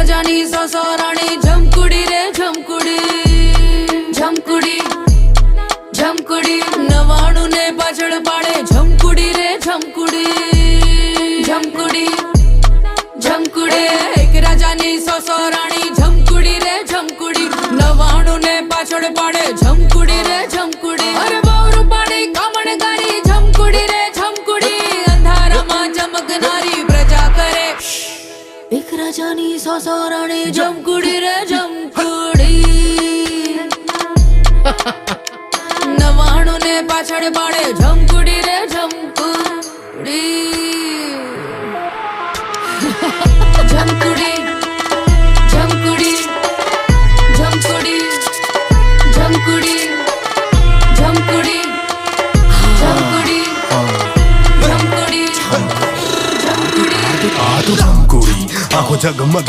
રાજાની સસરાણી જમકુડી રે જમકુડી જમકુડી જમકુડી 99 ને પાછળ પાડે જમકુડી રે જમકુડી જમકુડી જમકુડી એક રાજાની સસરાણી જમકુડી રે જમકુડી 99 ને પાછળ પાડે જમકુડી રે જમકુડી અરે બહુ રૂપાળી કામણગારી જમકુડી રે જમકુડી અંધારામાં ચમકનારી પ્રજા કરે એક રાજાની સસરાણી જમકુડી રે જમકુડી 99 ને પાછળ પાડે જમકુડી રે જમકુડી જમકુડી જમકુડી જમકુડી જમકુડી જમકુડી જમકુડી જમકુડી જમકુડી આ તો જમકુડી આખો જગમગ